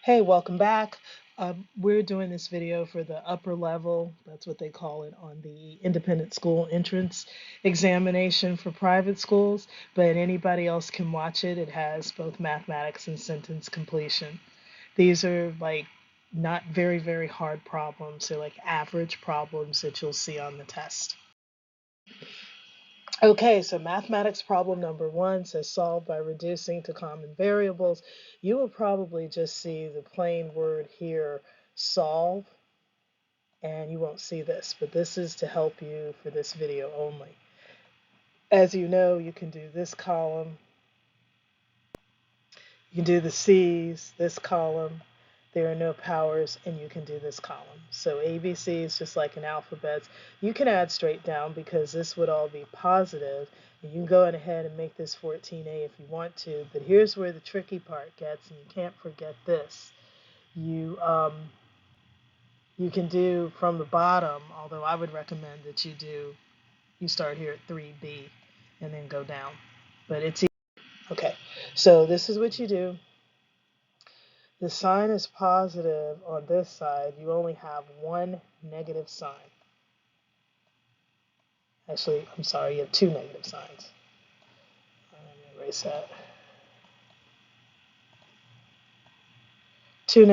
Hey, welcome back. We're doing this video for the upper level, that's what they call it on the independent school entrance examination for private schools, but anybody else can watch it. It has both mathematics and sentence completion. These are like not very hard problems. They're like average problems that you'll see on the test. Okay, so mathematics problem number one says solve by reducing to common variables. You will probably just see the plain word here, solve, and you won't see this, but this is to help you for this video only. As you know, you can do this column, you can do the C's, this column, there are no powers, and you can do this column. So ABC is just like an alphabet. You can add straight down because this would all be positive, and you can go ahead and make this 14A if you want to, but here's where the tricky part gets, and you can't forget this. You can do from the bottom, although I would recommend that you start here at 3B and then go down, but it's easy. Okay, so this is what you do. The sign is positive on this side. You only have one negative sign. Actually, I'm sorry, you have two negative signs. Let me erase that. Two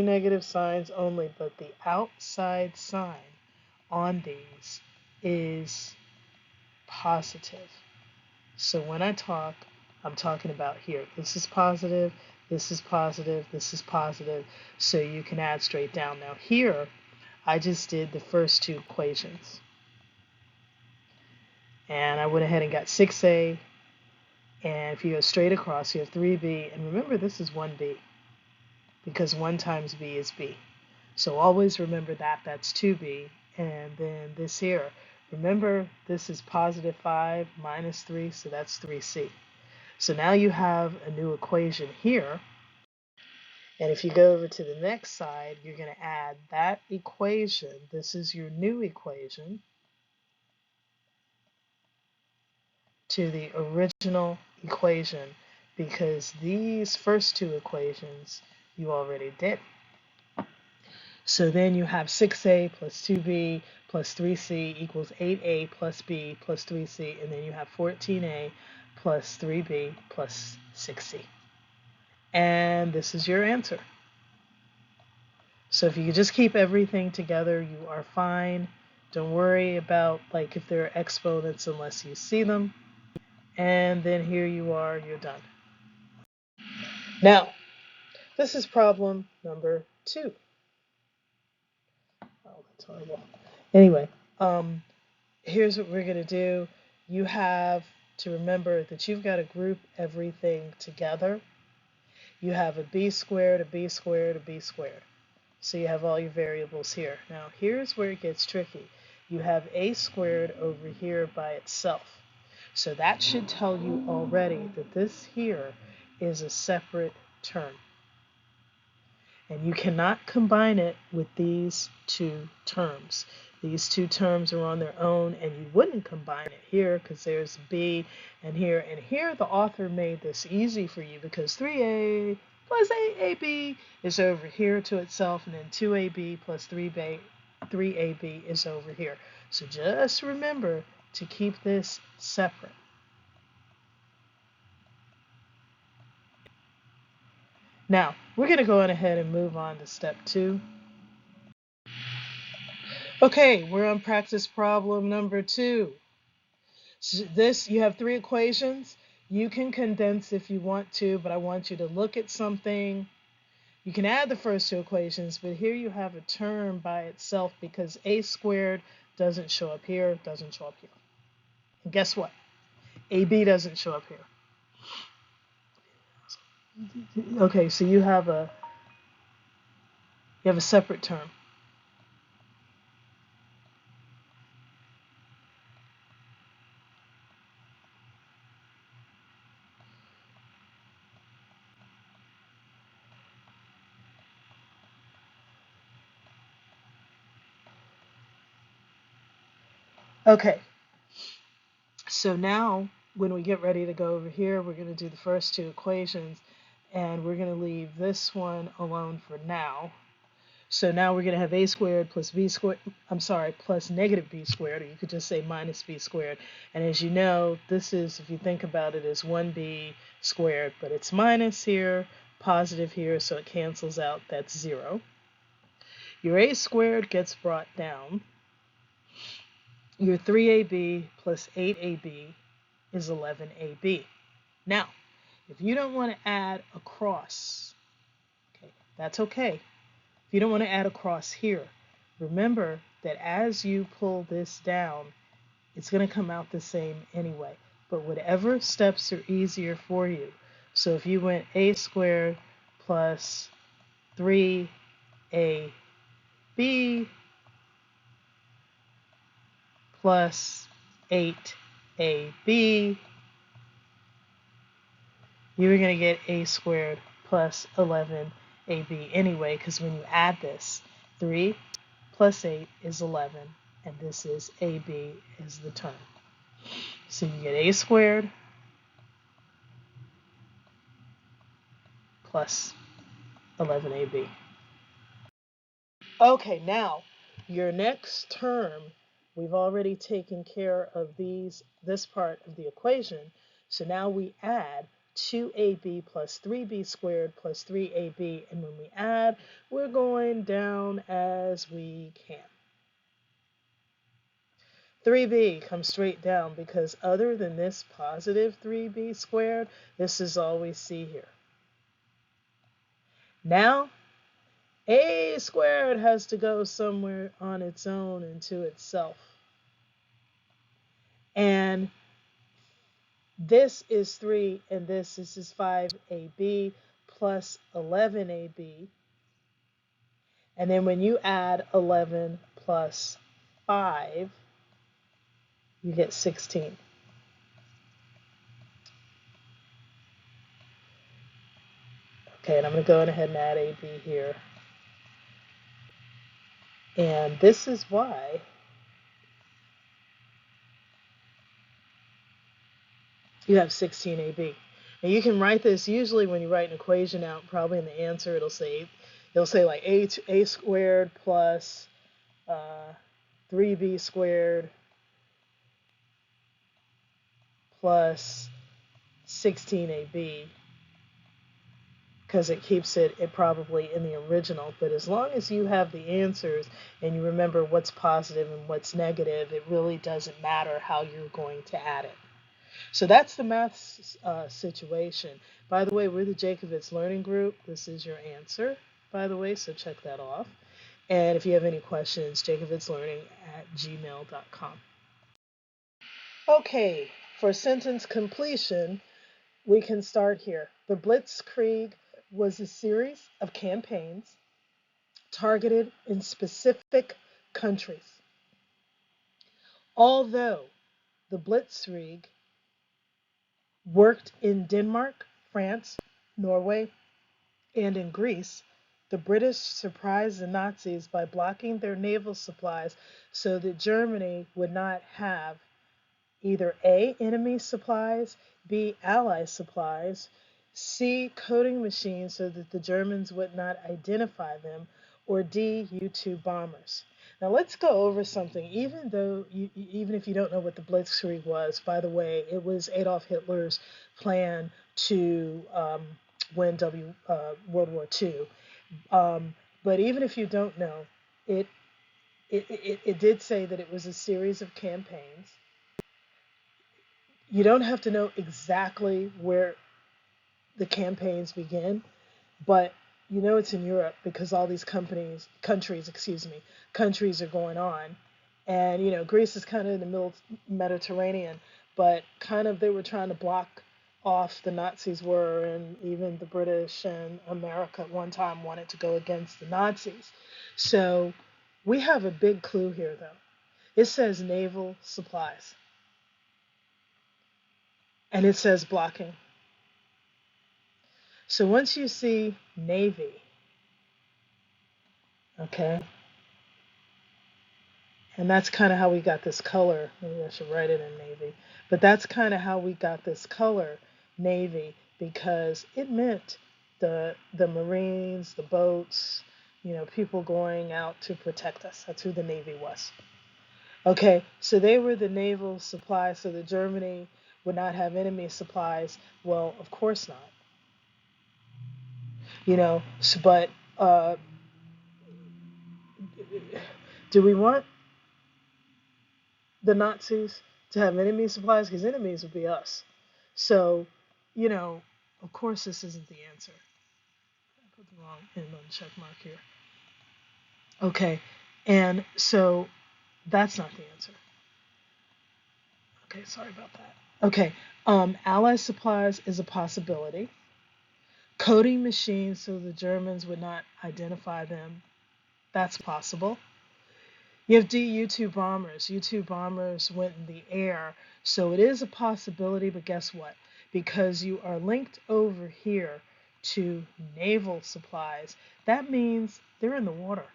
negative signs only, but the outside sign on these is positive. So when I talk, I'm talking about here. This is positive, this is positive, this is positive. So you can add straight down. Now here, I just did the first two equations. And I went ahead and got 6A. And if you go straight across, you have 3B. And remember, this is 1B because 1 times B is B. So always remember that. That's 2B. And then this here, remember, this is positive 5 minus 3, so that's 3C. So now you have a new equation here. And if you go over to the next side, you're going to add that equation. This is your new equation to the original equation because these first two equations you already did. So then you have 6A plus 2B plus 3C equals 8A plus B plus 3C, and then you have 14A plus 3B plus 6C. And this is your answer. So if you just keep everything together, you are fine. Don't worry about like if there are exponents unless you see them. And then here you are, you're done. Now, this is problem number 2. Oh, that's horrible. Anyway, here's what we're going to do. You have to remember that you've got to group everything together. You have a b squared, a b squared, a b squared. So you have all your variables here. Now, here's where it gets tricky. You have a squared over here by itself. So that should tell you already that this here is a separate term. And you cannot combine it with these two terms. These two terms are on their own, and you wouldn't combine it here because there's B and here. And here the author made this easy for you because 3A plus 8AB is over here to itself, and then 2AB plus 3AB is over here. So just remember to keep this separate. Now, we're going to go on ahead and move on to step 2. Okay, we're on practice problem number 2. So this, you have 3 equations. You can condense if you want to, but I want you to look at something. You can add the first 2 equations, but here you have a term by itself because a squared doesn't show up here, doesn't show up here. And guess what? AB doesn't show up here. Okay, so you have a separate term. Okay, so now when we get ready to go over here, we're going to do the first 2 equations. And we're going to leave this one alone for now. So now we're going to have a squared plus b squared, I'm sorry, plus negative b squared, or you could just say minus b squared. And as you know, this is, if you think about it, is 1b squared, but it's minus here, positive here, so it cancels out, that's 0. Your a squared gets brought down. Your 3ab plus 8ab is 11ab. Now, if you don't want to add across, okay, that's okay. If you don't want to add across here, remember that as you pull this down, it's going to come out the same anyway. But whatever steps are easier for you. So if you went a squared plus 3ab plus 8ab, you're going to get a squared plus 11ab anyway, because when you add this, 3 plus 8 is 11, and this is AB is the term. So you get a squared plus 11AB. Okay, now your next term, we've already taken care of this part of the equation. So now we add 2AB plus 3B squared plus 3AB, and when we add, we're going down as we can. 3b comes straight down because other than this positive 3b squared, this is all we see here. Now, a squared has to go somewhere on its own into itself. And this is 3 and this is 5ab plus 11ab. And then when you add 11 plus 5, you get 16. Okay, and I'm going to go ahead and add AB here. And this is why you have 16AB. And you can write this usually when you write an equation out, probably in the answer it'll say like a squared plus 3b squared plus 16ab, because it keeps it probably in the original. But as long as you have the answers and you remember what's positive and what's negative, it really doesn't matter how you're going to add it. So that's the math situation. By the way, we're the Jacovitz Learning Group. This is your answer, by the way, so check that off. And if you have any questions, jacovitzlearning@gmail.com. Okay, for sentence completion, we can start here. The Blitzkrieg was a series of campaigns targeted in specific countries. Although the Blitzkrieg worked in Denmark, France, Norway, and in Greece, the British surprised the Nazis by blocking their naval supplies so that Germany would not have either A, enemy supplies, B, Allied supplies, C, coding machines so that the Germans would not identify them, or D, U-2 bombers. Now let's go over something. Even if you don't know what the Blitzkrieg was, by the way, it was Adolf Hitler's plan to win World War II. But even if you don't know, it did say that it was a series of campaigns. You don't have to know exactly where the campaigns begin, but you know it's in Europe because all these countries are going on. And, Greece is kind of in the middle Mediterranean, but kind of they were trying to block off, the Nazis were, and even the British and America at one time wanted to go against the Nazis. So we have a big clue here, though. It says naval supplies, and it says blocking. So once you see Navy, okay, and that's kind of how we got this color. Maybe I should write it in Navy. But that's kind of how we got this color, Navy, because it meant the Marines, the boats, people going out to protect us. That's who the Navy was. Okay, so they were the naval supply, so that Germany would not have enemy supplies. Well, of course not. But uh, do we want the Nazis to have enemy supplies? Because enemies would be us. So, you know, of course, this isn't the answer. I put the wrong end on check mark here. Okay, and so that's not the answer. Okay, sorry about that. Okay, Allied supplies is a possibility. Coding machines so the Germans would not identify them, that's possible. You have U-2 bombers. U-2 bombers went in the air, so it is a possibility, but guess what? Because you are linked over here to naval supplies, that means they're in the water.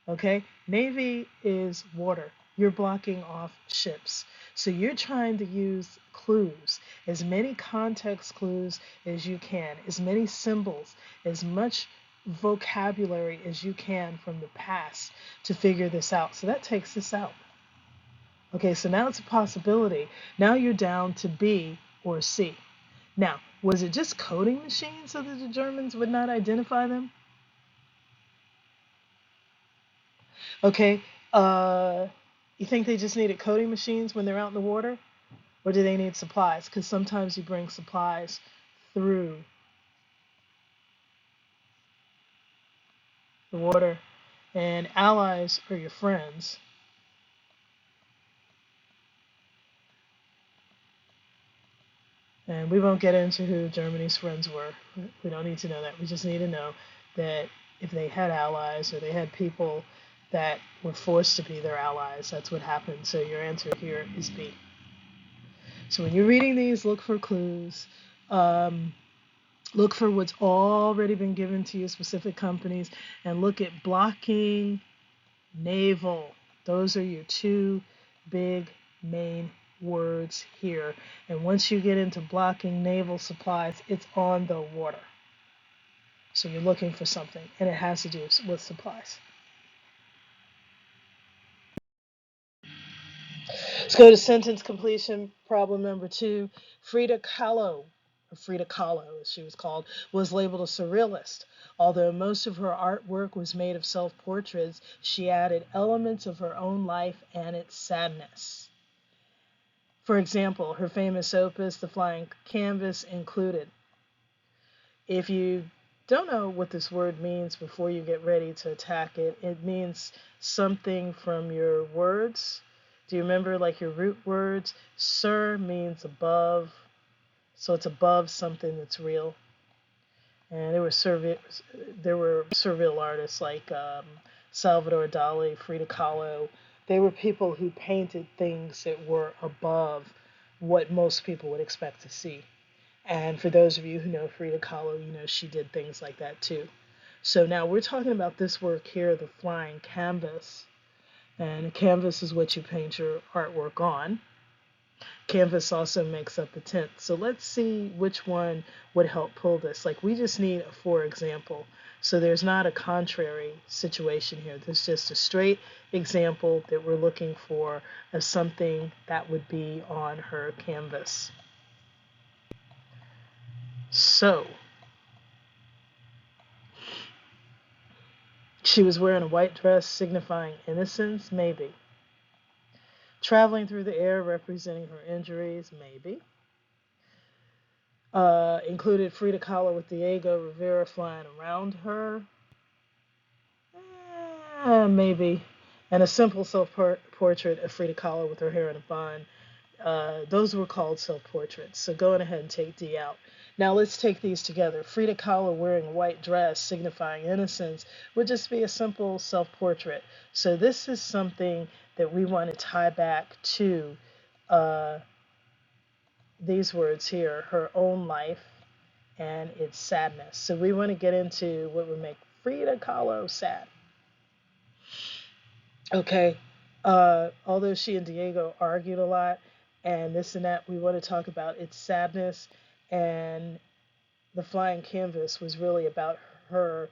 Okay? Navy is water. You're blocking off ships. So you're trying to use clues, as many context clues as you can, as many symbols, as much vocabulary as you can from the past to figure this out. So that takes this out. Okay, so now it's a possibility. Now you're down to B or C. Now, was it just coding machines so that the Germans would not identify them? Okay, you think they just needed coding machines when they're out in the water? Or do they need supplies? Because sometimes you bring supplies through the water, and allies are your friends. And we won't get into who Germany's friends were. We don't need to know that. We just need to know that if they had allies or they had people that were forced to be their allies, that's what happened. So your answer here is B. So when you're reading these, look for clues. Um, Look for what's already been given to you, specific companies, and look at blocking naval. Those are your two big main words here. And once you get into blocking naval supplies, it's on the water. So you're looking for something, and it has to do with supplies. Let's go to sentence completion. Problem number 2. Frida Kahlo, or Frida Kahlo as she was called, was labeled a surrealist. Although most of her artwork was made of self-portraits, she added elements of her own life and its sadness. For example, her famous opus, The Flying Canvas, included. If you don't know what this word means before you get ready to attack it, it means something from your words. Do you remember like your root words? Sur means above, so it's above something that's real. And there were surreal artists like Salvador Dali, Frida Kahlo. They were people who painted things that were above what most people would expect to see. And for those of you who know Frida Kahlo, you know she did things like that too. So now we're talking about this work here, the flying canvas. And a canvas is what you paint your artwork on. Canvas also makes up the tint. So let's see which one would help pull this. Like we just need a for example. So there's not a contrary situation here. There's just a straight example that we're looking for of something that would be on her canvas. So she was wearing a white dress signifying innocence, maybe. Traveling through the air representing her injuries, maybe. Included Frida Kahlo with Diego Rivera flying around her, maybe. And a simple self-portrait of Frida Kahlo with her hair in a bun. Those were called self-portraits. So go ahead and take D out. Now let's take these together. Frida Kahlo wearing a white dress signifying innocence would just be a simple self-portrait. So this is something that we want to tie back to uh, these words here, her own life and its sadness. So we want to get into what would make Frida Kahlo sad. Okay. Although she and Diego argued a lot and this and that, we want to talk about its sadness and the flying canvas was really about her